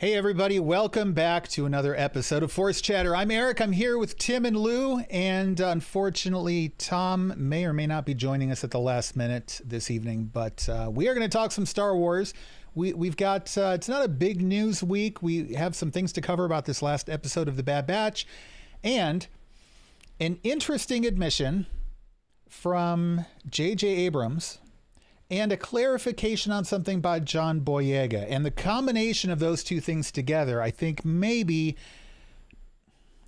Hey everybody, welcome back to another episode of Force Chatter. I'm Eric, I'm here with Tim and Lou, and unfortunately Tom may or may not be joining us at the last minute this evening, but we are going to talk some Star Wars. We've got, it's not a big news week, we have some things to cover about this last episode of The Bad Batch, and an interesting admission from J.J. Abrams, and a clarification on something by John Boyega. And the combination of those two things together, I think maybe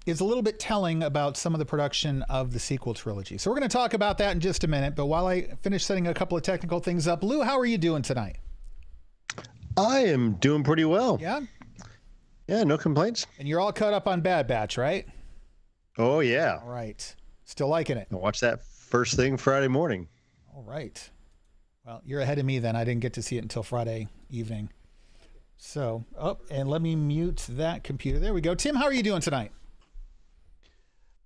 is a little bit telling about some of the production of the sequel trilogy. So we're going to talk about that in just a minute. But while I finish setting a couple of technical things up, Lou, how are you doing tonight? I am doing pretty well. Yeah? Yeah, no complaints. And you're all caught up on Bad Batch, right? Oh, yeah. All right. Still liking it. I watched that first thing Friday morning. All right. Well, you're ahead of me then. I didn't get to see it until Friday evening. So, and let me mute that computer. There we go. Tim, how are you doing tonight?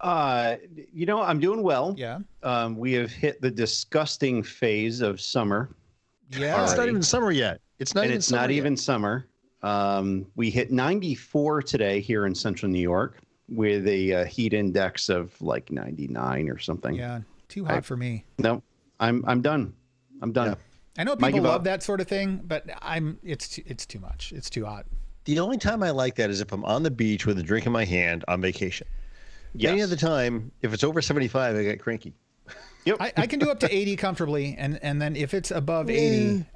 I'm doing well. Yeah. We have hit the disgusting phase of summer. Yeah. It's not even summer yet. It's not even summer. We hit 94 today here in central New York with a heat index of like 99 or something. Yeah. Too hot for me. No, I'm done. I'm done. Yeah. I know people love that sort of thing, but it's too much. It's too hot. The only time I like that is if I'm on the beach with a drink in my hand on vacation. Yes. Any other time, if it's over 75, I get cranky. Yep. I can do up to 80 comfortably, and then if it's above 80,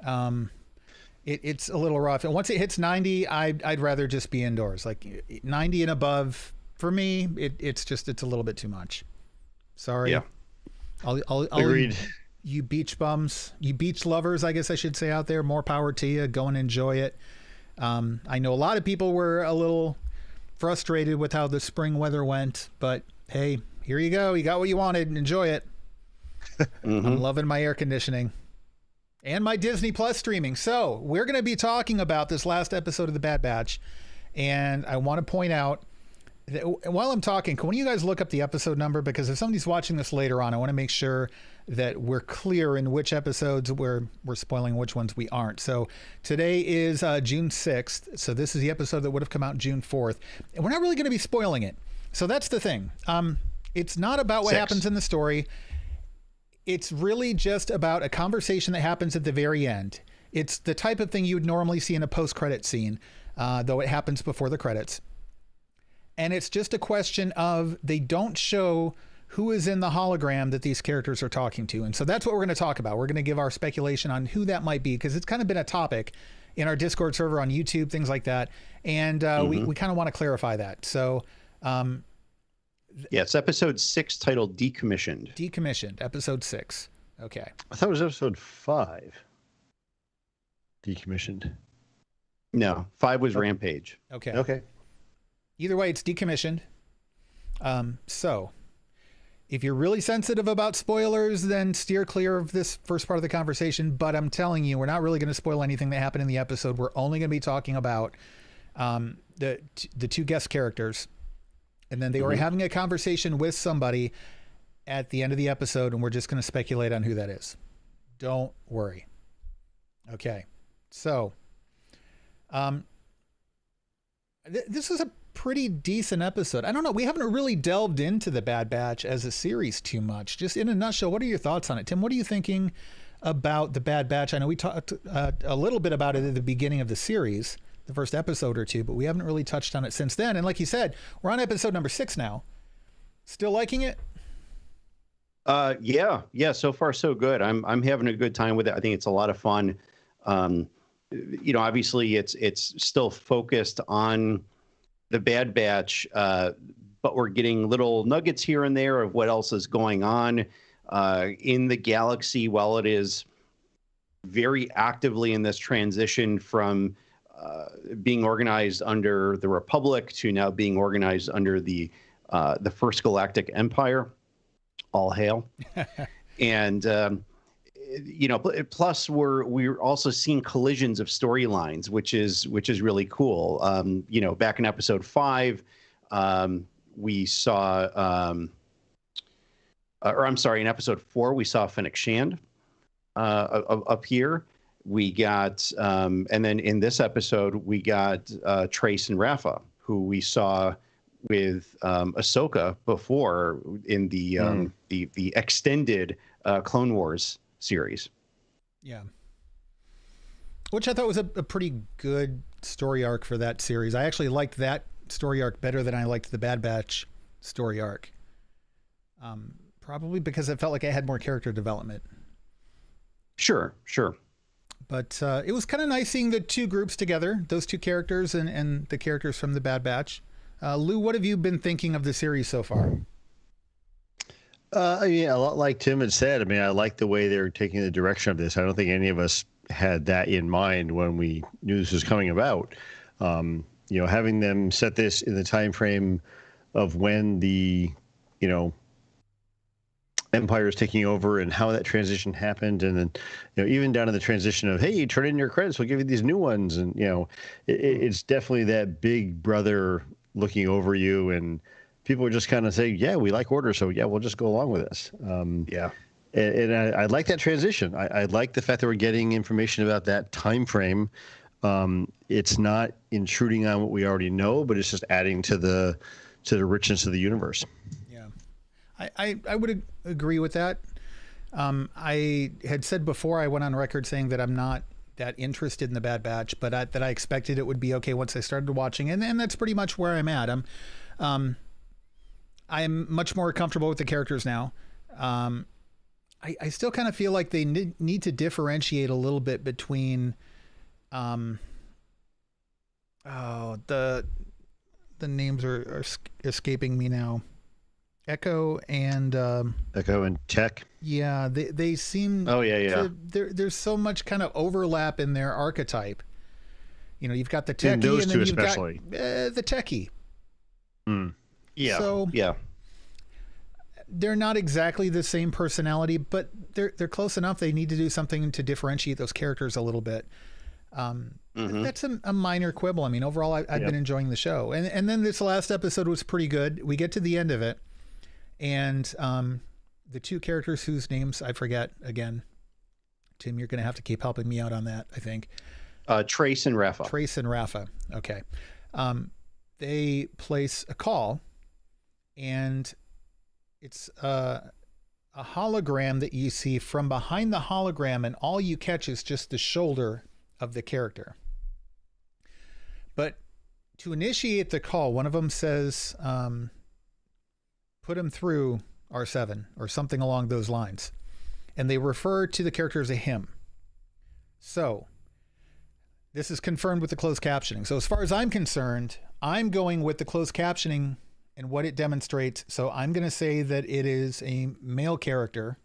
it's a little rough. And once it hits 90, I'd rather just be indoors. Like 90 and above, for me, it's a little bit too much. Sorry. Yeah. I'll Agreed. You beach bums, you beach lovers, I guess I should say, out there, more power to you. Go and enjoy it. I know a lot of people were a little frustrated with how the spring weather went, but hey, here you go. You got what you wanted. Enjoy it. Mm-hmm. I'm loving my air conditioning and my Disney Plus streaming. So we're going to be talking about this last episode of The Bad Batch. And I want to point out that while I'm talking, can one of you guys look up the episode number? Because if somebody's watching this later on, I want to make sure that we're clear in which episodes we're spoiling, which ones we aren't. So today is June 6th. So this is the episode that would have come out June 4th. And we're not really going to be spoiling it. So that's the thing. It's not about what happens in the story. It's really just about a conversation that happens at the very end. It's the type of thing you would normally see in a post-credit scene, though it happens before the credits. And it's just a question of they don't show who is in the hologram that these characters are talking to. And so that's what we're going to talk about. We're going to give our speculation on who that might be, because it's kind of been a topic in our Discord server, on YouTube, things like that. And we kind of want to clarify that. So it's episode 6 titled Decommissioned. Decommissioned, episode 6. Okay. I thought it was episode 5. Decommissioned. No, 5 was Rampage. Okay. Okay. Either way, it's decommissioned. So if you're really sensitive about spoilers, then steer clear of this first part of the conversation. But I'm telling you, we're not really going to spoil anything that happened in the episode. We're only going to be talking about the two guest characters. And then they were having a conversation with somebody at the end of the episode, and we're just going to speculate on who that is. Don't worry. Okay. So this is a pretty decent episode. I don't know. We haven't really delved into The Bad Batch as a series too much. Just in a nutshell, what are your thoughts on it? Tim, what are you thinking about The Bad Batch? I know we talked a little bit about it at the beginning of the series, the first episode or two, but we haven't really touched on it since then. And like you said, we're on episode number 6 now. Still liking it? Yeah. So far, so good. I'm having a good time with it. I think it's a lot of fun. Obviously it's still focused on the Bad Batch, but we're getting little nuggets here and there of what else is going on in the galaxy, while it is very actively in this transition from being organized under the Republic to now being organized under the First Galactic Empire. All hail. And plus we're also seeing collisions of storylines, which is really cool. Back in episode 5, we saw, in episode 4, we saw Fennec Shand up here. We got, and then in this episode, we got Trace and Rafa, who we saw with Ahsoka before in the extended Clone Wars series. Yeah. Which I thought was a pretty good story arc for that series. I actually liked that story arc better than I liked the Bad Batch story arc. Probably because it felt like it had more character development. Sure. But it was kind of nice seeing the two groups together, those two characters and the characters from the Bad Batch. Lou, what have you been thinking of the series so far? Yeah, a lot like Tim had said. I mean, I like the way they're taking the direction of this. I don't think any of us had that in mind when we knew this was coming about. Having them set this in the time frame of when the, Empire is taking over and how that transition happened, and then even down to the transition of, hey, turn in your credits, we'll give you these new ones, and it's definitely that big brother looking over you, and people are just kind of saying, yeah, we like order, so yeah, we'll just go along with this. And I like that transition. I like the fact that we're getting information about that time frame. It's not intruding on what we already know, but it's just adding to the richness of the universe. Yeah, I would agree with that. I had said before, I went on record saying that I'm not that interested in the Bad Batch, but that I expected it would be okay once I started watching, and that's pretty much where I'm at. I'm much more comfortable with the characters now. I still kind of feel like they need to differentiate a little bit between, the names are escaping me now. Echo and Tech. Yeah, they seem. Oh yeah. There's so much kind of overlap in their archetype. You've got the techie, and those then two you've especially. got the techie. Yeah. So yeah. They're not exactly the same personality, but they're close enough. They need to do something to differentiate those characters a little bit. That's a minor quibble. I mean, overall, I've been enjoying the show. And then this last episode was pretty good. We get to the end of it, and the two characters whose names I forget again. Tim, you're going to have to keep helping me out on that, I think. Trace and Rafa. Trace and Rafa. Okay. They place a call, and it's a hologram that you see from behind the hologram, and all you catch is just the shoulder of the character. But to initiate the call, one of them says, put him through R7 or something along those lines. And they refer to the character as a him. So this is confirmed with the closed captioning. So as far as I'm concerned, I'm going with the closed captioning and what it demonstrates. So I'm going to say that it is a male character,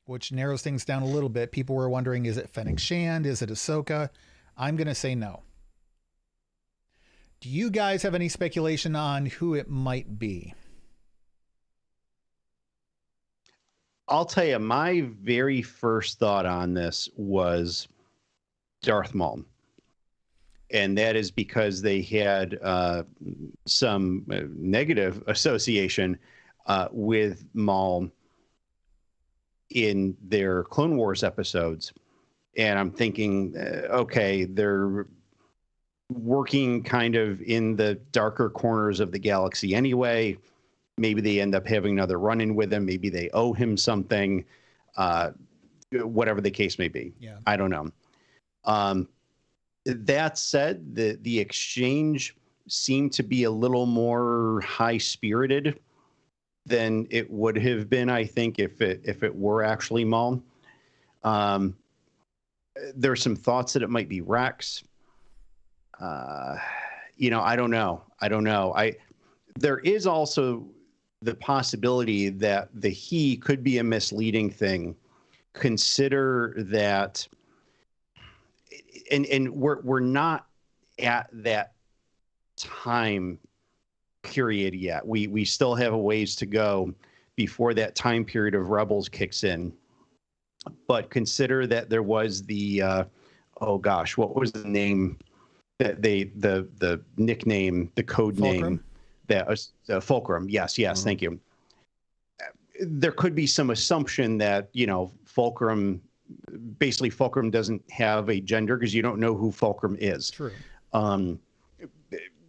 which narrows things down a little bit. People were wondering, is it Fennec Shand? Is it Ahsoka? I'm going to say no. Do you guys have any speculation on who it might be? I'll tell you, my very first thought on this was Darth Maul. And that is because they had some negative association with Maul in their Clone Wars episodes. And I'm thinking, okay, they're working kind of in the darker corners of the galaxy anyway. Maybe they end up having another run-in with him. Maybe they owe him something, whatever the case may be. Yeah. I don't know. That said, the exchange seemed to be a little more high-spirited than it would have been, I think, if it were actually Maul. There's some thoughts that it might be Rex. I don't know. There is also the possibility that the he could be a misleading thing. Consider that, and we're not at that time period yet. We still have a ways to go before that time period of Rebels kicks in. But consider that there was the what was the name that the nickname, the code Fulcrum? name that was Fulcrum. Yes, Thank you. There could be some assumption that Fulcrum basically Fulcrum doesn't have a gender because you don't know who Fulcrum is. True.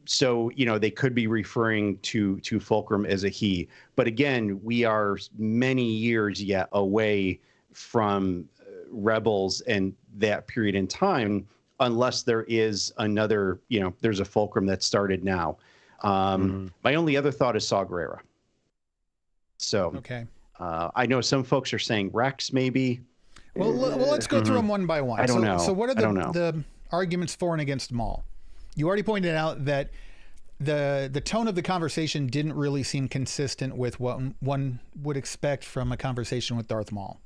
So, they could be referring to Fulcrum as a he. But again, we are many years yet away from Rebels and that period in time, unless there is another, there's a Fulcrum that started now. My only other thought is Saw Gerrera. So, okay. I know some folks are saying Rex, maybe. Well, let's go through them one by one. I don't know. So what are the arguments for and against Maul? You already pointed out that the tone of the conversation didn't really seem consistent with what one would expect from a conversation with Darth Maul.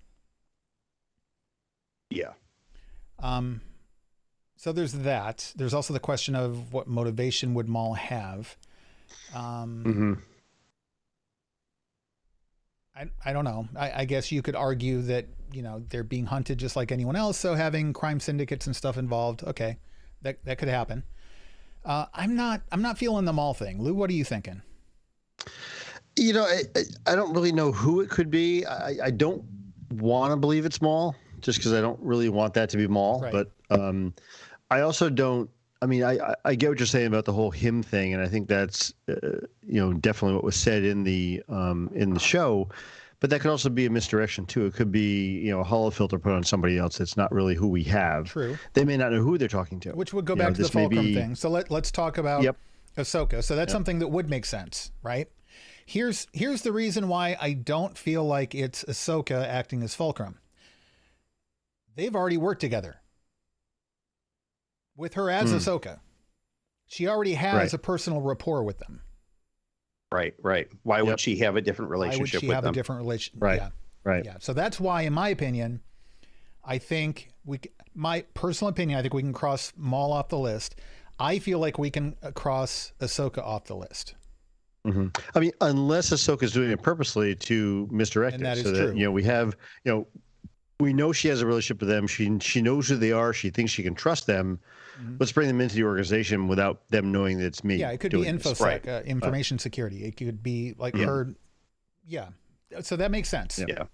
Yeah. So there's that. There's also the question of what motivation would Maul have. I don't know. I guess you could argue that, they're being hunted just like anyone else. So having crime syndicates and stuff involved. Okay. That could happen. I'm not feeling the Maul thing. Lou, what are you thinking? I don't really know who it could be. I don't want to believe it's Maul just because I don't really want that to be Maul. Right. But I also don't. I mean, I get what you're saying about the whole him thing, and I think that's definitely what was said in the show. But that could also be a misdirection too. It could be a holofilter put on somebody else that's not really who we have. True. They may not know who they're talking to. Which would go back to the Fulcrum thing. So let's talk about Ahsoka. So that's something that would make sense, right? Here's the reason why I don't feel like it's Ahsoka acting as Fulcrum. They've already worked together with her as Ahsoka. She already has a personal rapport with them. Right. Why would she have a different relationship with them? Why would she have a different relationship? Right. Yeah. Right. Yeah. So that's why, in my opinion, I think my personal opinion, I think we can cross Maul off the list. I feel like we can cross Ahsoka off the list. Mm-hmm. I mean, unless Ahsoka's doing it purposely to misdirect And it, that is so true. that we have, we know she has a relationship with them. She knows who they are. She thinks she can trust them. Mm-hmm. Let's bring them into the organization without them knowing that it's me. Yeah, it could be InfoSec, information security. It could be like her. Yeah, so that makes sense. Yeah.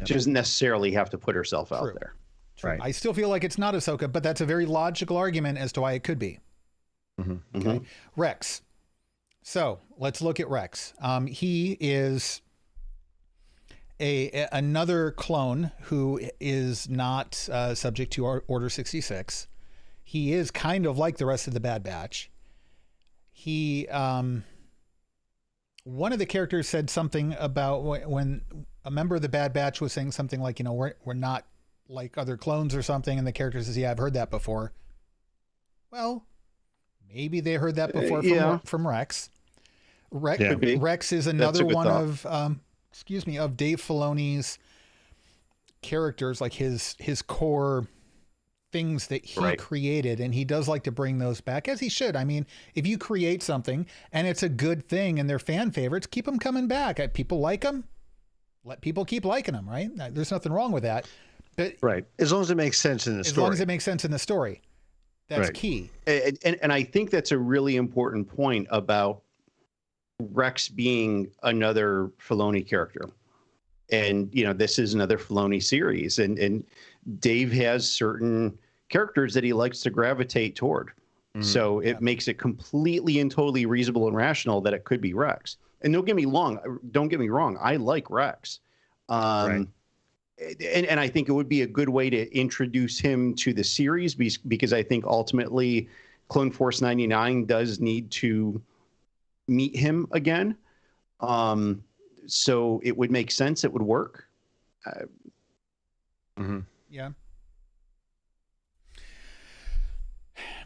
She doesn't necessarily have to put herself out there. True. Right. I still feel like it's not Ahsoka, but that's a very logical argument as to why it could be. Mm-hmm. Okay. Rex. So let's look at Rex. He is another clone who is not subject to Order 66. He is kind of like the rest of the Bad Batch. He, one of the characters said something about when a member of the Bad Batch was saying something like, we're not like other clones or something. And the character says, yeah, I've heard that before. Well, maybe they heard that before from Rex. Rex is another one of Dave Filoni's characters, like his core things that he created, and he does like to bring those back, as he should. I mean, if you create something and it's a good thing and they're fan favorites, keep them coming back. People like them, let people keep liking them, right? There's nothing wrong with that. But as long as it makes sense in the story. As long as it makes sense in the story. That's key. And I think that's a really important point about Rex being another Filoni character. And, this is another Filoni series. And Dave has certain characters that he likes to gravitate toward. Mm-hmm. So it makes it completely and totally reasonable and rational that it could be Rex. And don't get me wrong, I like Rex. And I think it would be a good way to introduce him to the series because I think ultimately Clone Force 99 does need to meet him again. So it would make sense. It would work. Yeah.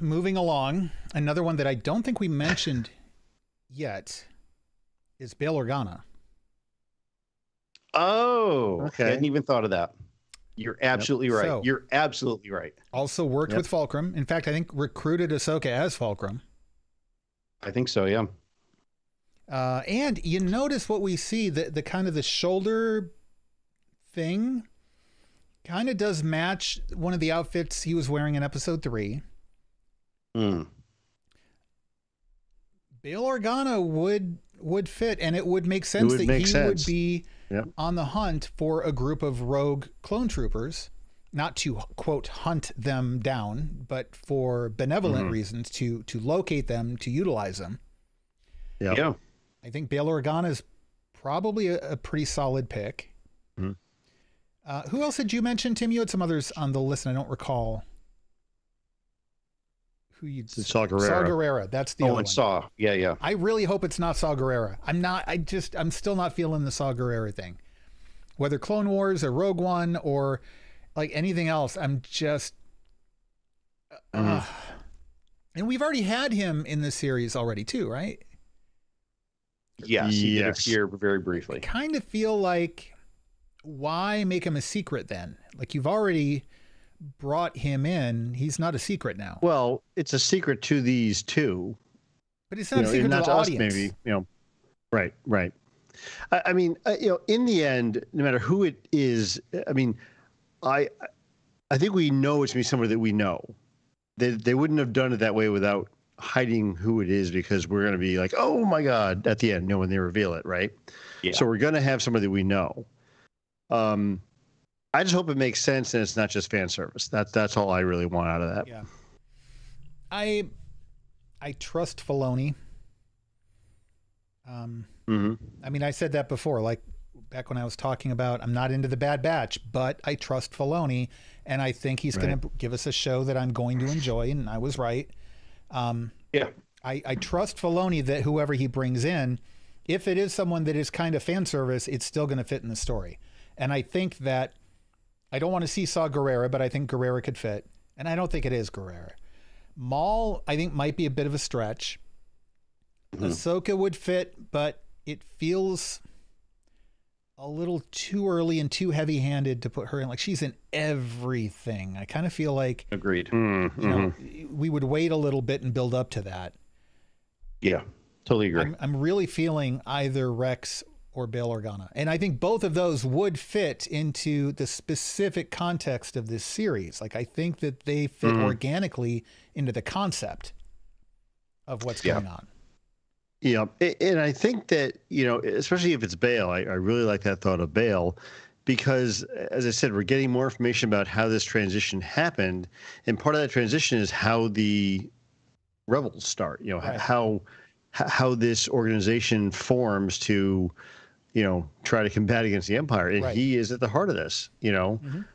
Moving along, another one that I don't think we mentioned yet is Bail Organa. Oh, okay. I hadn't even thought of that. You're absolutely right. So, you're absolutely right. Also worked with Fulcrum. In fact, I think recruited Ahsoka as Fulcrum. I think so, yeah. And you notice what we see, the kind of the shoulder thing kind of does match one of the outfits he was wearing in episode 3. Bail Organa would fit, and it would make sense that he would be on the hunt for a group of rogue clone troopers. not to quote hunt them down, but for benevolent reasons to locate them, to utilize them. Yeah. I think Bail Organa is probably a pretty solid pick. Who else did you mention, Tim? You had some others on the list, and I don't recall who you'd say. Saw Gerrera. Saw Gerrera. That's the other one. Saw. Yeah. I really hope it's not Saw Gerrera. I'm still not feeling the Saw Gerrera thing. Whether Clone Wars or Rogue One or like anything else, I'm just... and we've already had him in the series already too, right? Yes, he did appear very briefly. I kind of feel like, why make him a secret then? Like, you've already brought him in. He's not a secret now. Well, it's a secret to these two. But it's not a secret to the audience. Maybe, right. I mean, in the end, no matter who it is, I mean, I think we know it's going to be somebody that we know. They wouldn't have done it that way without hiding who it is, because we're going to be like, oh my God, at the end, when they reveal it, right? Yeah. So we're going to have somebody that we know. I just hope it makes sense and it's not just fan service. That's all I really want out of that. Yeah. I trust Filoni. I mean, I said that before, like back when I was talking about, I'm not into the Bad Batch, but I trust Filoni, and I think he's going to give us a show that I'm going to enjoy, and I was right. I trust Filoni that whoever he brings in, if it is someone that is kind of fan service, it's still going to fit in the story. And I think that, I don't want to see Saw Gerrera, but I think Gerrera could fit. And I don't think it is Gerrera. Maul, I think, might be a bit of a stretch. Ahsoka would fit, but it feels a little too early and too heavy-handed to put her in. Like, she's in everything. I kind of feel like, agreed. We would wait a little bit and build up to that. Yeah, totally agree. I'm really feeling either Rex or Bail Organa. And I think both of those would fit into the specific context of this series. Like, I think that they fit organically into the concept of what's going on. Yeah. And I think that, especially if it's Bail, I really like that thought of Bail, because, as I said, we're getting more information about how this transition happened. And part of that transition is how the rebels start, how this organization forms to, try to combat against the Empire. And he is at the heart of this, And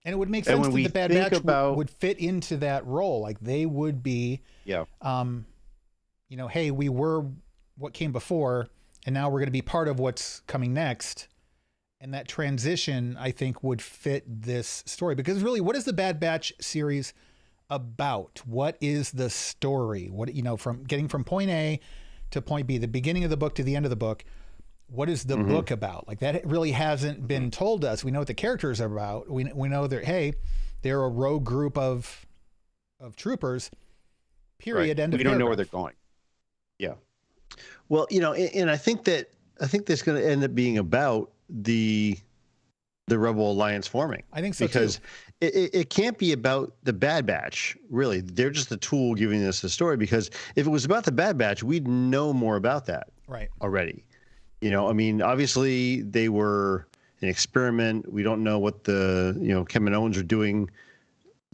it would make sense that the Bad Batch would fit into that role. Like, they would be, hey, we were what came before, and now we're going to be part of what's coming next. And that transition, I think, would fit this story. Because really, what is the Bad Batch series about? What is the story? What, from getting from point A to point B, the beginning of the book to the end of the book, what is the book about? Like, that really hasn't been told to us. We know what the characters are about. We know that, hey, they're a rogue group of troopers, period. End of paragraph. We don't know where they're going. Yeah. Well, and I think this is going to end up being about the Rebel Alliance forming. I think so, because it can't be about the Bad Batch, really. They're just a tool giving us the story, because if it was about the Bad Batch, we'd know more about that already. Obviously they were an experiment. We don't know what the, Kaminoans are doing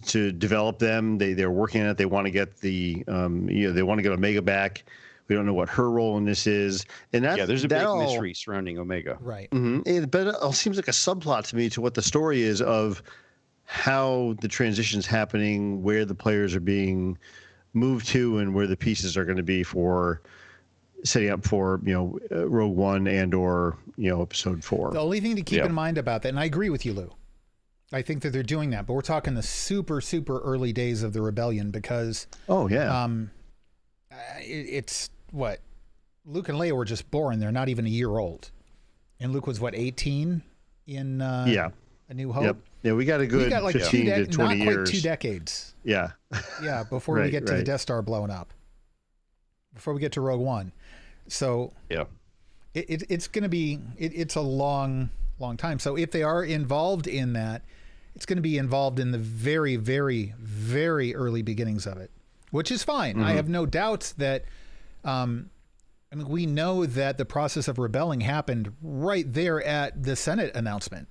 to develop them. They're working on it. They want to get they want to get Omega back. We don't know what her role in this is. And there's a big mystery surrounding Omega. Right. But it all seems like a subplot to me to what the story is of how the transition's happening, where the players are being moved to, and where the pieces are going to be for setting up for, Rogue One and or, Episode 4. The only thing to keep in mind about that, and I agree with you, Lou, I think that they're doing that, but we're talking the super, super early days of the rebellion, because it's what Luke and Leia were just born. They're not even a year old, and Luke was 18 in A New Hope. Yep. Yeah, we got 15 to 20 years. Not quite 2 decades. Yeah. Before we get to the Death Star blowing up. Before we get to Rogue One. So it's going to be, it's a long time. So if they are involved in that, it's going to be involved in the very, very, very early beginnings of it, which is fine. I have no doubts that, we know that the process of rebelling happened right there at the Senate announcement.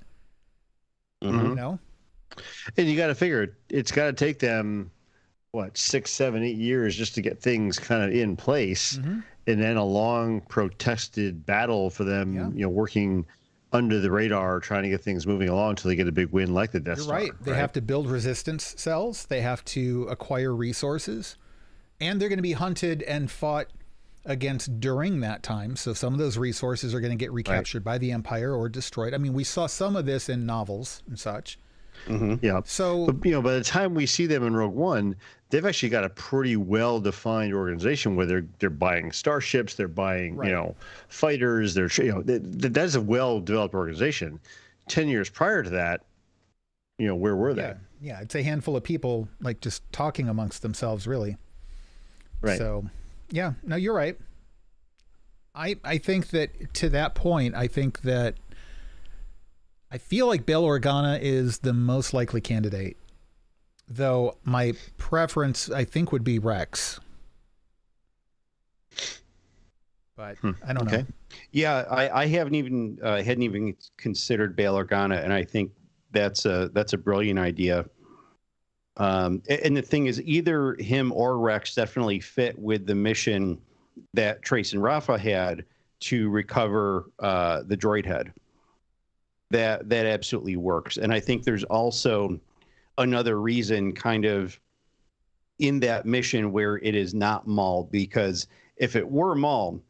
And you got to figure it's got to take them, what, 6, 7, 8 years just to get things kind of in place. Mm-hmm. And then a long protested battle for them, working under the radar, trying to get things moving along until they get a big win like the Death You're Star. right. They have to build resistance cells. They have to acquire resources. And they're going to be hunted and fought against during that time. So some of those resources are going to get recaptured by the Empire or destroyed. I mean, we saw some of this in novels and such. Mm-hmm. Yeah. So, but, by the time we see them in Rogue One, they've actually got a pretty well-defined organization where they're buying starships, they're buying fighters. That's a well-developed organization. 10 years prior to that, where were they? Yeah, it's a handful of people like just talking amongst themselves, really. Right. So, yeah, no, you're right. I think that to that point, I feel like Bail Organa is the most likely candidate, though my preference, I think, would be Rex. But I don't know. Yeah, I hadn't even considered Bail Organa, and I think that's a brilliant idea. And the thing is, either him or Rex definitely fit with the mission that Trace and Rafa had to recover the droid head. That absolutely works. And I think there's also another reason kind of in that mission where it is not Maul, because if it were Maul,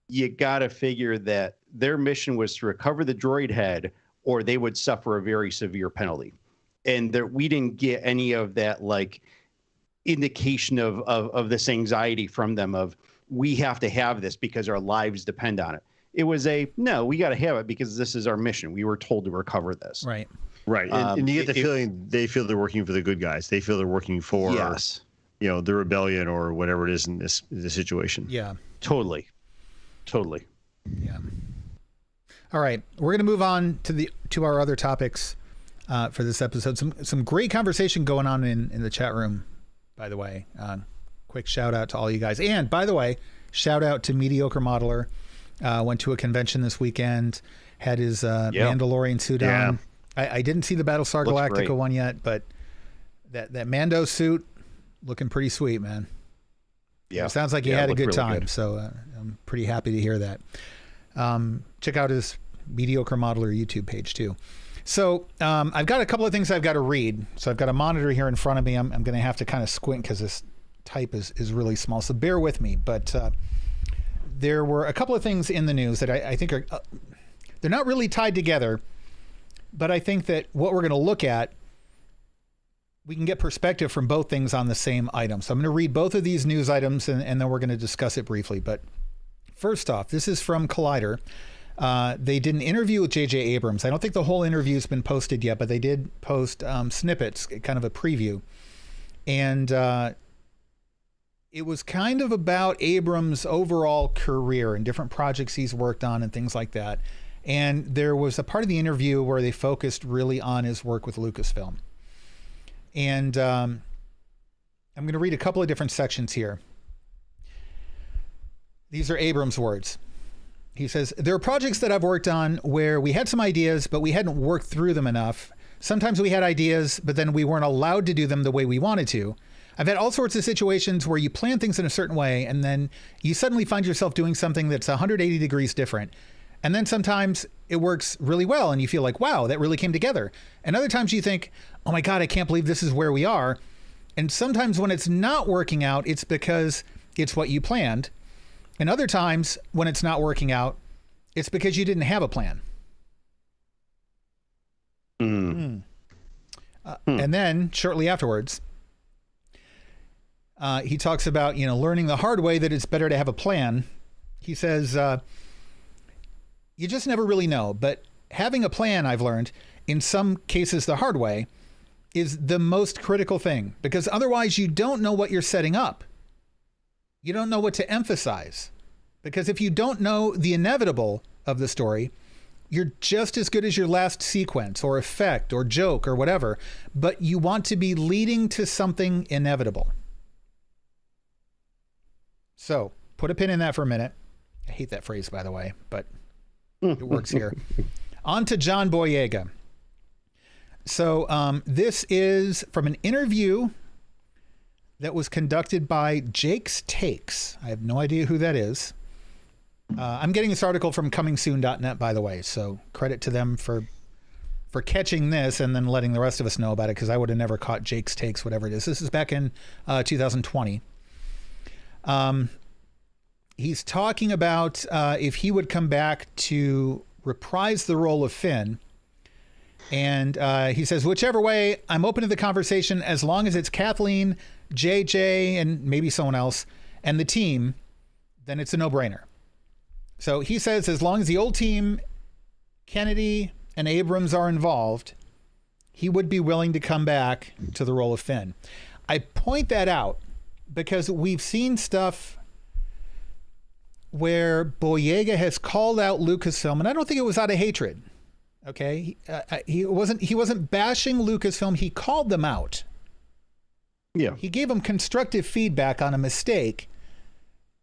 you got to figure that their mission was to recover the droid head or they would suffer a very severe penalty. And we didn't get any of that like indication of this anxiety from them of we have to have this because our lives depend on it. It was no, we got to have it because this is our mission. We were told to recover this. Right. Right. And you get the feeling they feel they're working for the good guys. They feel they're working for, the rebellion or whatever it is in this situation. Yeah. Totally. Yeah. All right. We're going to move on to our other topics for this episode. Some great conversation going on in the chat room, by the way. Quick shout out to all you guys. And by the way, shout out to Mediocre Modeler. Went to a convention this weekend, had his Mandalorian suit on. I didn't see the Battlestar Galactica one yet, but that Mando suit looking pretty sweet, man. Yeah. It sounds like he had a good time. Good. So I'm pretty happy to hear that. Check out his Mediocre Modeler YouTube page too. So I've got a couple of things I've got to read. So I've got a monitor here in front of me. I'm going to have to kind of squint because this type is really small. So bear with me. But there were a couple of things in the news that I think are, they're not really tied together, but I think that what we're going to look at, we can get perspective from both things on the same item. So I'm going to read both of these news items and then we're going to discuss it briefly. But first off, this is from Collider. They did an interview with J.J. Abrams. I don't think the whole interview has been posted yet, but they did post snippets, kind of a preview. And it was kind of about Abrams' overall career and different projects he's worked on and things like that. And there was a part of the interview where they focused really on his work with Lucasfilm. And I'm going to read a couple of different sections here. These are Abrams' words. He says, there are projects that I've worked on where we had some ideas, but we hadn't worked through them enough. Sometimes we had ideas, but then we weren't allowed to do them the way we wanted to. I've had all sorts of situations where you plan things in a certain way, and then you suddenly find yourself doing something that's 180 degrees different. And then sometimes it works really well, and you feel like, wow, that really came together. And other times you think, oh my God, I can't believe this is where we are. And sometimes when it's not working out, it's because it's what you planned. And other times when it's not working out, it's because you didn't have a plan. And then shortly afterwards, he talks about, learning the hard way that it's better to have a plan. He says, you just never really know. But having a plan, I've learned, in some cases the hard way, is the most critical thing. Because otherwise you don't know what you're setting up. You don't know what to emphasize. Because if you don't know the inevitable of the story, you're just as good as your last sequence or effect or joke or whatever. But you want to be leading to something inevitable. So put a pin in that for a minute. I hate that phrase, by the way, but it works here. On to John Boyega. So this is from an interview that was conducted by Jake's Takes. I have no idea who that is. I'm getting this article from comingsoon.net, by the way, so credit to them for catching this and then letting the rest of us know about it, because I would have never caught Jake's Takes, whatever it is. This is back in 2020. He's talking about if he would come back to reprise the role of Finn. And he says, whichever way, I'm open to the conversation as long as it's Kathleen, JJ, and maybe someone else, and the team, then it's a no-brainer. So he says as long as the old team, Kennedy and Abrams are involved, he would be willing to come back to the role of Finn. I point that out because we've seen stuff where Boyega has called out Lucasfilm, and I don't think it was out of hatred. Okay, he wasn't bashing Lucasfilm. He called them out. Yeah, he gave them constructive feedback on a mistake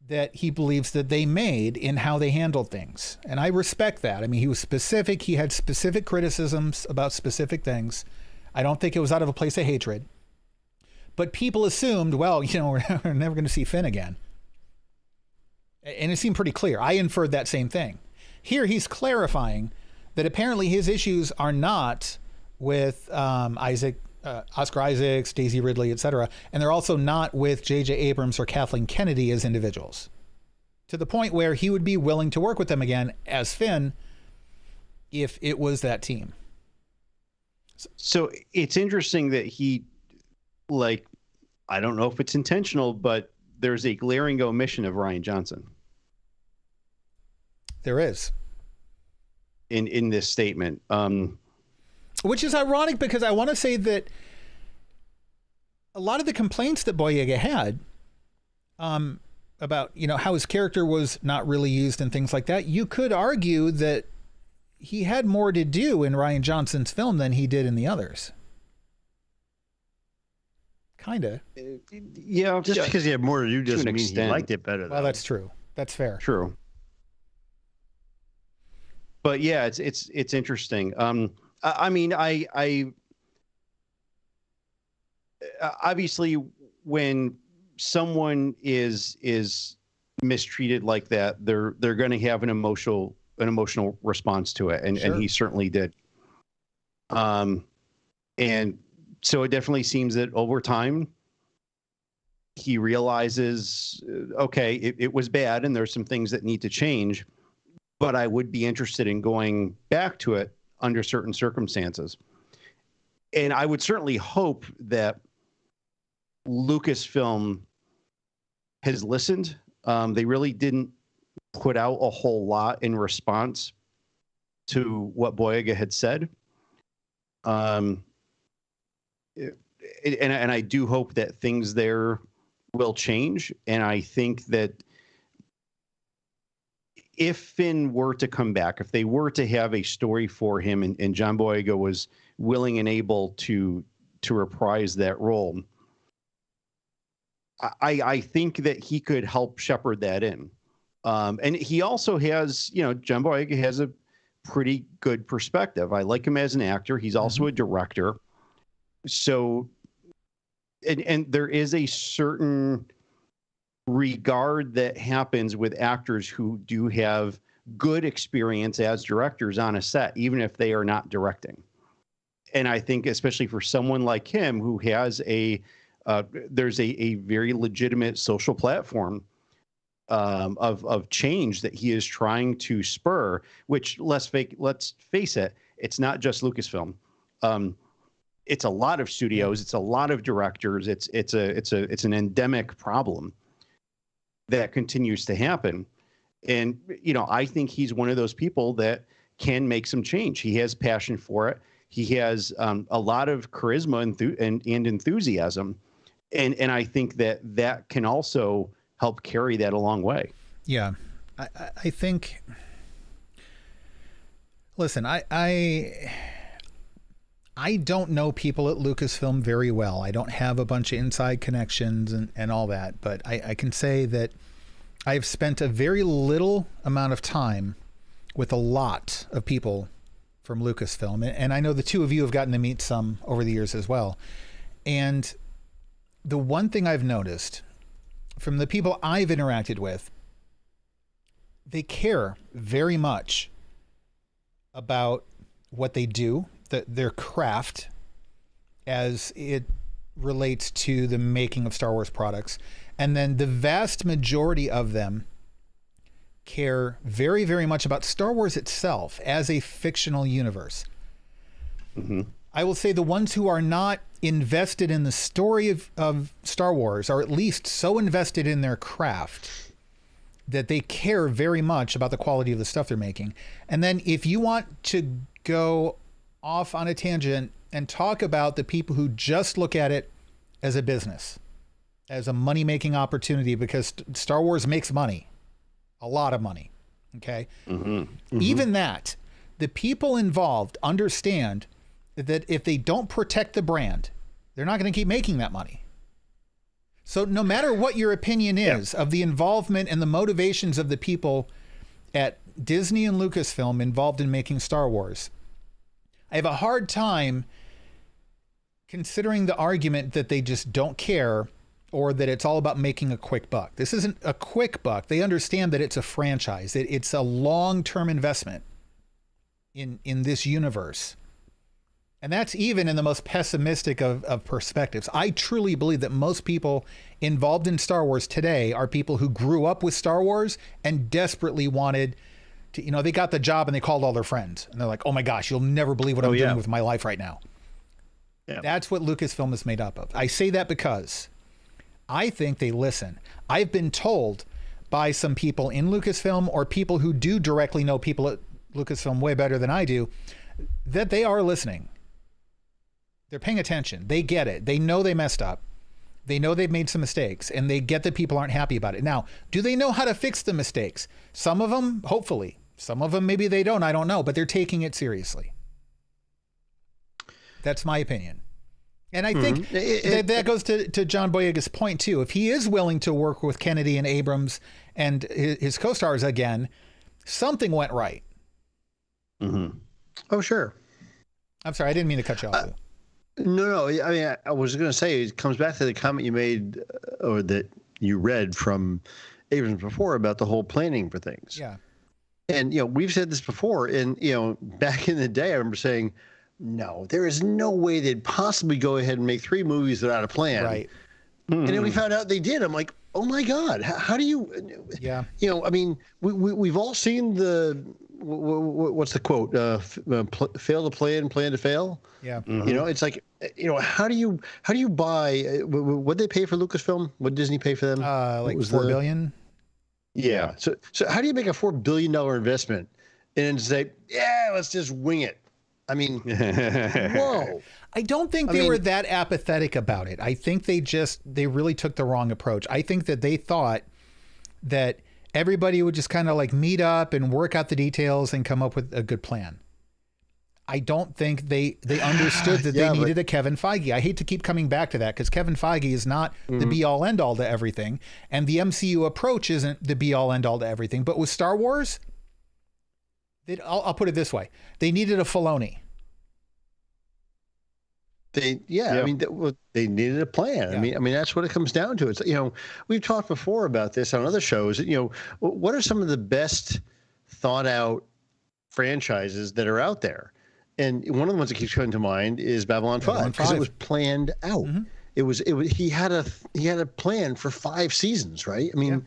that he believes that they made in how they handled things. And I respect that. I mean, he was specific. He had specific criticisms about specific things. I don't think it was out of a place of hatred. But people assumed, well, you know, we're never going to see Finn again. And it seemed pretty clear. I inferred that same thing. Here he's clarifying that apparently his issues are not with Oscar Isaacs, Daisy Ridley, etc., and they're also not with J.J. Abrams or Kathleen Kennedy as individuals, to the point where he would be willing to work with them again as Finn if it was that team. So it's interesting that he, like, I don't know if it's intentional, but there's a glaring omission of Rian Johnson. There is. In this statement. Which is ironic, because I want to say that a lot of the complaints that Boyega had about, you know, how his character was not really used and things like that, you could argue that he had more to do in Rian Johnson's film than he did in the others. Kind of. Yeah. Just because he had more to do doesn't mean he liked it better, though. Well, that's true. That's fair. True. But yeah, it's interesting. I mean, I obviously, when someone is mistreated like that, they're going to have an emotional response to it, and Sure. and he certainly did. And so it definitely seems that over time he realizes, okay, it was bad, and there's some things that need to change, but I would be interested in going back to it under certain circumstances. And I would certainly hope that Lucasfilm has listened. They really didn't put out a whole lot in response to what Boyega had said. And I do hope that things there will change. And I think that if Finn were to come back, if they were to have a story for him, and John Boyega was willing and able to reprise that role, I think that he could help shepherd that in. And he also has, you know, John Boyega has a pretty good perspective. I like him as an actor. He's also a director. So, and there is a certain regard that happens with actors who do have good experience as directors on a set, even if they are not directing. And I think especially for someone like him who has there's a very legitimate social platform of change that he is trying to spur, which let's face it, it's not just Lucasfilm. It's a lot of studios, it's a lot of directors, it's an endemic problem that continues to happen. And, you know, I think he's one of those people that can make some change. He has passion for it. He has a lot of charisma and enthusiasm. And I think that can also help carry that a long way. Yeah. I think, listen, I don't know people at Lucasfilm very well. I don't have a bunch of inside connections and all that, but I can say that I've spent a very little amount of time with a lot of people from Lucasfilm. And I know the two of you have gotten to meet some over the years as well. And the one thing I've noticed from the people I've interacted with, they care very much about what they do, their craft, as it relates to the making of Star Wars products. And then the vast majority of them care very, very much about Star Wars itself as a fictional universe. Mm-hmm. I will say the ones who are not invested in the story of Star Wars are at least so invested in their craft that they care very much about the quality of the stuff they're making. And then if you want to go off on a tangent and talk about the people who just look at it as a business, as a money-making opportunity, because Star Wars makes money, a lot of money, okay? Mm-hmm. Mm-hmm. Even that, the people involved understand that if they don't protect the brand, they're not going to keep making that money. So no matter what your opinion is of the involvement and the motivations of the people at Disney and Lucasfilm involved in making Star Wars, I have a hard time considering the argument that they just don't care or that it's all about making a quick buck. This isn't a quick buck. They understand that it's a franchise. It's a long-term investment in this universe. And that's even in the most pessimistic of perspectives. I truly believe that most people involved in Star Wars today are people who grew up with Star Wars and desperately wanted to, you know, they got the job and they called all their friends. And they're like, oh my gosh, you'll never believe what I'm doing with my life right now. Yeah. That's what Lucasfilm is made up of. I say that because I think they listen. I've been told by some people in Lucasfilm or people who do directly know people at Lucasfilm way better than I do that they are listening. They're paying attention. They get it. They know they messed up. They know they've made some mistakes, and they get that people aren't happy about it. Now, do they know how to fix the mistakes? Some of them, hopefully. Some of them, maybe they don't. I don't know, but they're taking it seriously. That's my opinion. And I think that goes to John Boyega's point, too. If he is willing to work with Kennedy and Abrams and his co-stars again, something went right. Mm-hmm. Oh, sure. I'm sorry. I didn't mean to cut you off. No. I mean, I was going to say, it comes back to the comment you made or that you read from Abrams before about the whole planning for things. Yeah. And, you know, we've said this before. And, you know, back in the day, I remember saying, no, there is no way they'd possibly go ahead and make 3 movies without a plan. Right. Mm-hmm. And then we found out they did. I'm like, oh, my God, how do you? Yeah. You know, I mean, we've all seen the. What's the quote? Fail to plan, plan to fail. Yeah. Mm-hmm. You know, it's like, you know, how do you buy? What did they pay for Lucasfilm? What did Disney pay for them? Like $4 billion. Yeah. So how do you make a $4 billion investment and say, yeah, let's just wing it? I mean, whoa. I don't think they were that apathetic about it. I think they really took the wrong approach. I think that they thought that everybody would just kind of like meet up and work out the details and come up with a good plan. I don't think they understood that they needed a Kevin Feige. I hate to keep coming back to that because Kevin Feige is not the be all end all to everything. And the MCU approach isn't the be all end all to everything. But with Star Wars, I'll put it this way. They needed a Filoni. I mean, they needed a plan. Yeah. I mean, that's what it comes down to. It's, you know, we've talked before about this on other shows. You know, what are some of the best thought out franchises that are out there? And one of the ones that keeps coming to mind is Babylon 5 because it was planned out. Mm-hmm. It was he had a plan for 5 seasons, right? I mean,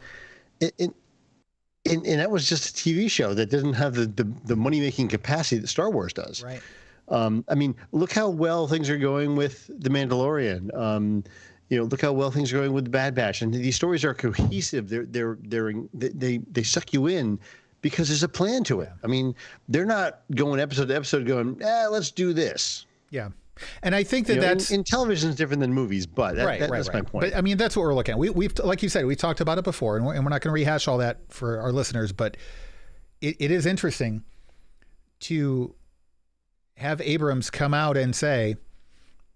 and that was just a TV show that doesn't have the money making capacity that Star Wars does. Right. I mean, look how well things are going with The Mandalorian. You know, look how well things are going with The Bad Batch, and these stories are cohesive. They suck you in because there's a plan to it. Yeah. I mean, they're not going episode to episode going, let's do this. Yeah. And I think that's in television is different than movies, but that's my point. But I mean, that's what we're looking at. We've like you said, we talked about it before, and we're not going to rehash all that for our listeners. But it is interesting to have Abrams come out and say,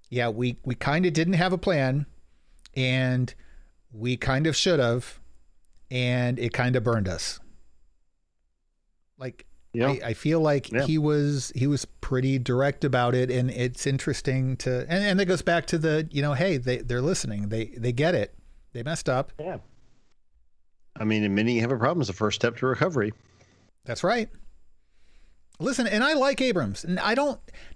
yeah, we kind of didn't have a plan and we kind of should have, and it kind of burned us. Like, I feel like he was pretty direct about it, and it's interesting to and that goes back to the hey, they're listening, they get it, they messed up. Yeah, I mean, admitting you have a problem is the first step to recovery. That's right. Listen, and I like Abrams, and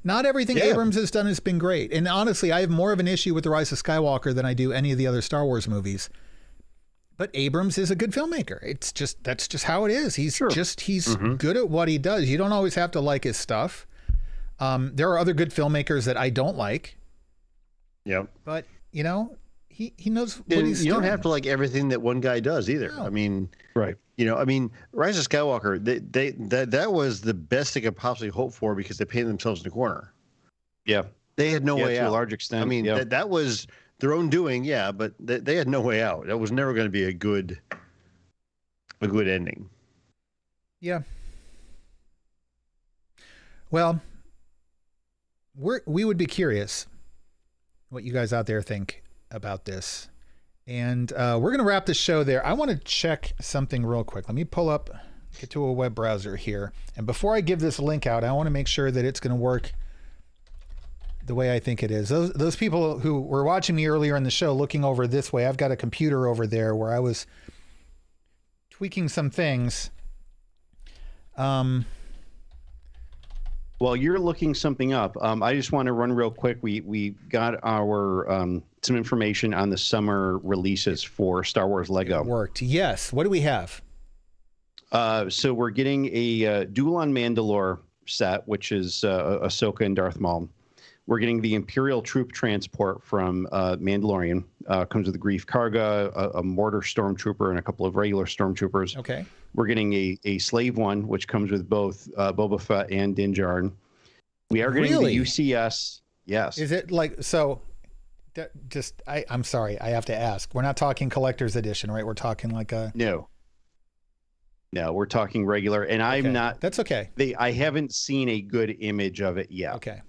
not everything Abrams has done has been great, and honestly, I have more of an issue with The Rise of Skywalker than I do any of the other Star Wars movies. But Abrams is a good filmmaker. That's just how it is. He's good at what he does. You don't always have to like his stuff. There are other good filmmakers that I don't like. Yep. But he knows what he's doing. You don't have to like everything that one guy does either. No. I mean, right. Rise of Skywalker, that was the best they could possibly hope for because they painted themselves in the corner. Yeah. They had no way out. To a large extent. I mean, that was their own doing, but they had no way out. That was never going to be a good ending. Yeah. Well, we would be curious what you guys out there think about this. And we're going to wrap this show there. I want to check something real quick. Let me get to a web browser here. And before I give this link out, I want to make sure that it's going to work the way I think it is. Those people who were watching me earlier in the show looking over this way, I've got a computer over there where I was tweaking some things. While you're looking something up, I just want to run real quick. We got our some information on the summer releases for Star Wars Lego. It worked. Yes. What do we have? So we're getting a Duel on Mandalore set, which is Ahsoka and Darth Maul. We're getting the Imperial troop transport from Mandalorian. Comes with a Grief Karga, a Mortar Stormtrooper, and a couple of regular Stormtroopers. Okay. We're getting a Slave One, which comes with both Boba Fett and Din Djarin. We are getting the UCS. Yes. Is it like so? I'm sorry, I have to ask. We're not talking collector's edition, right? We're talking like a no. We're talking regular, and I'm not. That's okay. I haven't seen a good image of it yet. Okay.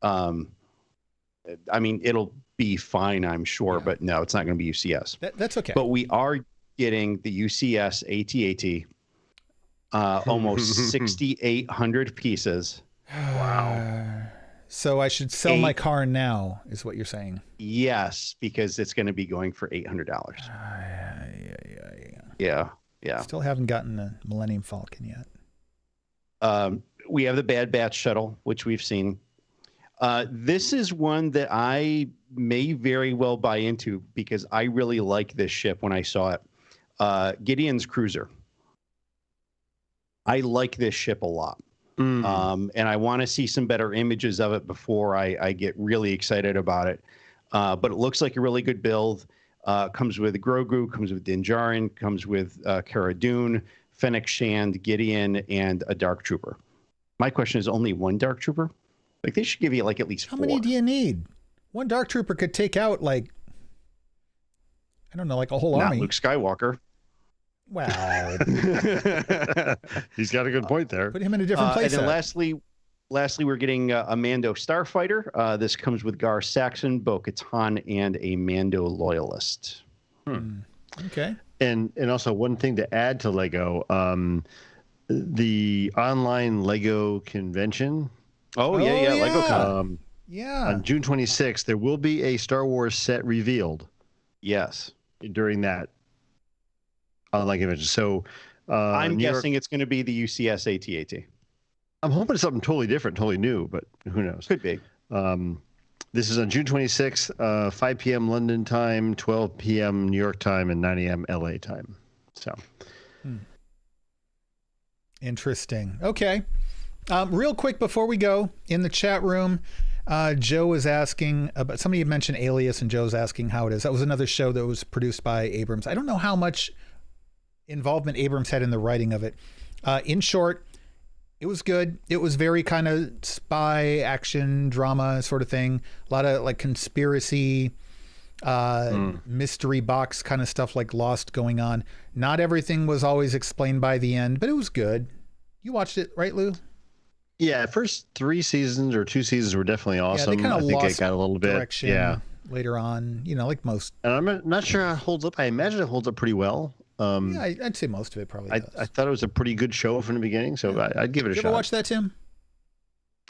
I mean, it'll be fine, I'm sure, but no, it's not going to be UCS. That's okay. But we are getting the UCS AT-AT, almost 6,800 pieces. Wow. So I should sell my car now, is what you're saying? Yes, because it's going to be going for $800. Yeah. Still haven't gotten the Millennium Falcon yet. We have the Bad Batch shuttle, which we've seen. This is one that I may very well buy into because I really like this ship when I saw it. Gideon's Cruiser. I like this ship a lot. And I want to see some better images of it before I get really excited about it. But it looks like a really good build. Comes with Grogu, comes with Din Djarin, comes with Cara Dune, Fennec Shand, Gideon, and a Dark Trooper. My question is only one Dark Trooper? Like, they should give you like at least 4. How many do you need? One Dark Trooper could take out like, I don't know, like a whole army. Not Luke Skywalker. Wow. He's got a good point there. Put him in a different place. And then lastly, we're getting a Mando Starfighter. This comes with Gar Saxon, Bo-Katan, and a Mando Loyalist. Okay. And also one thing to add to Lego, the online Lego convention. Oh yeah, LegoCon. On June 26th, there will be a Star Wars set revealed. Yes. During that online convention. So I'm guessing it's going to be the UCS AT-AT. I'm hoping it's something totally different, totally new, but who knows? Could be. This is on June 26th, 5 p.m. London time, 12 p.m. New York time, and 9 a.m. LA time. So. Interesting. Okay. Real quick before we go, in the chat room, Joe was asking about, somebody had mentioned Alias, and Joe's asking how it is. That was another show that was produced by Abrams. I don't know how much involvement Abrams had in the writing of it. In short, it was good. It was very kind of spy action drama sort of thing. A lot of like conspiracy, mystery box kind of stuff like Lost going on. Not everything was always explained by the end, but it was good. You watched it, right, Lou? Yeah, first 3 seasons or 2 seasons were definitely awesome. Yeah, they kind of lost it got a little bit direction later on, like most. And I'm not sure how it holds up. I imagine it holds up pretty well. Yeah, I'd say most of it probably does. I thought it was a pretty good show from the beginning, so I'd give it a shot. Did you ever watch that, Tim?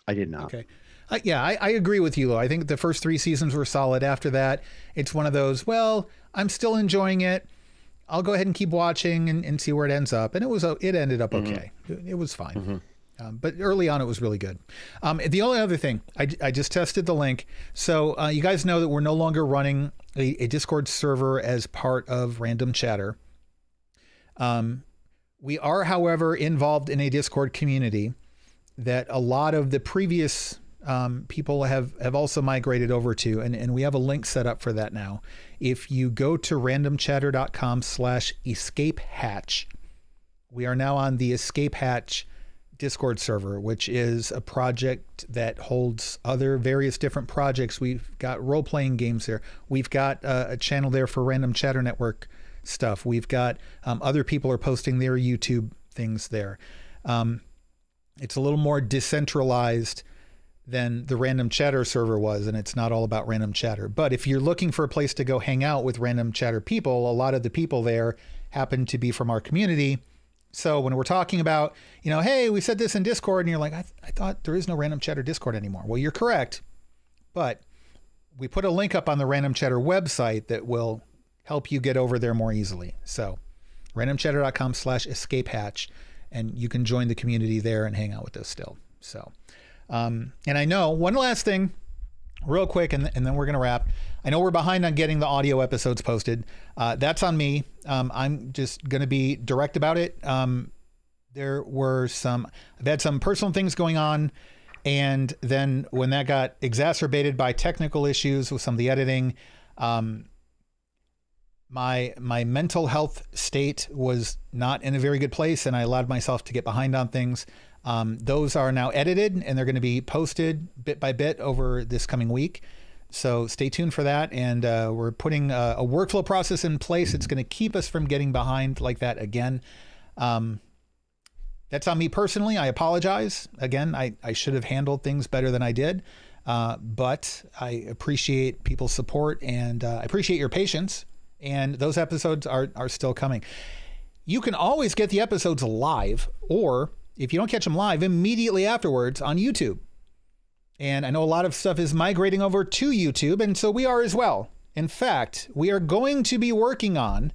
I did not. Okay. I agree with you, though. I think the first 3 seasons were solid. After that, it's one of those, well, I'm still enjoying it. I'll go ahead and keep watching and see where it ends up. And it ended up okay. It was fine. But early on, it was really good. The only other thing, I just tested the link. So you guys know that we're no longer running a Discord server as part of RandomChatter. We are, however, involved in a Discord community that a lot of the previous people have also migrated over to, and we have a link set up for that now. If you go to randomchatter.com/escape hatch, we are now on the Escape Hatch Discord server, which is a project that holds other various different projects. We've got role-playing games there. We've got a channel there for Random Chatter Network stuff. We've got other people are posting their YouTube things there. It's a little more decentralized than the Random Chatter server was, and it's not all about Random Chatter. But if you're looking for a place to go hang out with Random Chatter people, a lot of the people there happen to be from our community. So when we're talking about, hey, we said this in Discord, and you're like, I thought there is no Random Chatter Discord anymore. Well, you're correct, but we put a link up on the Random Chatter website that will help you get over there more easily. So randomchatter.com/escape hatch, and you can join the community there and hang out with us still. So, and I know one last thing real quick, and then we're going to wrap. I know we're behind on getting the audio episodes posted. That's on me. I'm just going to be direct about it. I've had some personal things going on. And then when that got exacerbated by technical issues with some of the editing, my mental health state was not in a very good place, and I allowed myself to get behind on things. Those are now edited, and they're going to be posted bit by bit over this coming week. So stay tuned for that. And we're putting a workflow process in place. It's going to keep us from getting behind like that again. That's on me personally. I apologize. Again, I should have handled things better than I did. But I appreciate people's support, and I appreciate your patience. And those episodes are still coming. You can always get the episodes live, or if you don't catch them live, immediately afterwards on YouTube. And I know a lot of stuff is migrating over to YouTube, and so we are as well. In fact, we are going to be working on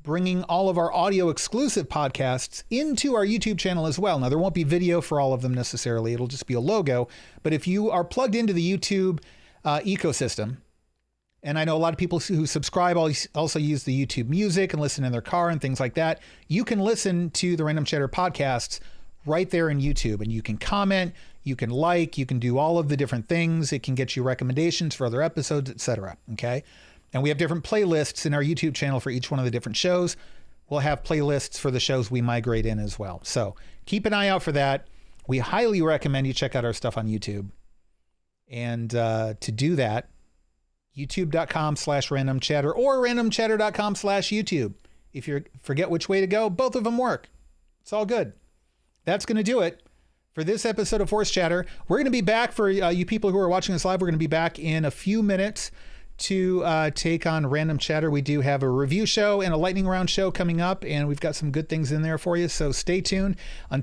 bringing all of our audio exclusive podcasts into our YouTube channel as well. Now, there won't be video for all of them necessarily. It'll just be a logo. But if you are plugged into the YouTube ecosystem, and I know a lot of people who subscribe also use the YouTube music and listen in their car and things like that, you can listen to the Random Chatter podcasts right there in YouTube, and you can comment, you can you can do all of the different things. It can get you recommendations for other episodes, etc. Okay. And we have different playlists in our YouTube channel for each one of the different shows. We'll have playlists for the shows we migrate in as well. So keep an eye out for that. We highly recommend you check out our stuff on YouTube. And to do that, youtube.com/randomchatter or randomchatter.com/YouTube. If you forget which way to go, both of them work. It's all good. That's going to do it for this episode of Force Chatter. We're going to be back for you people who are watching this live. We're going to be back in a few minutes to take on Random Chatter. We do have a review show and a lightning round show coming up, and we've got some good things in there for you. So stay tuned.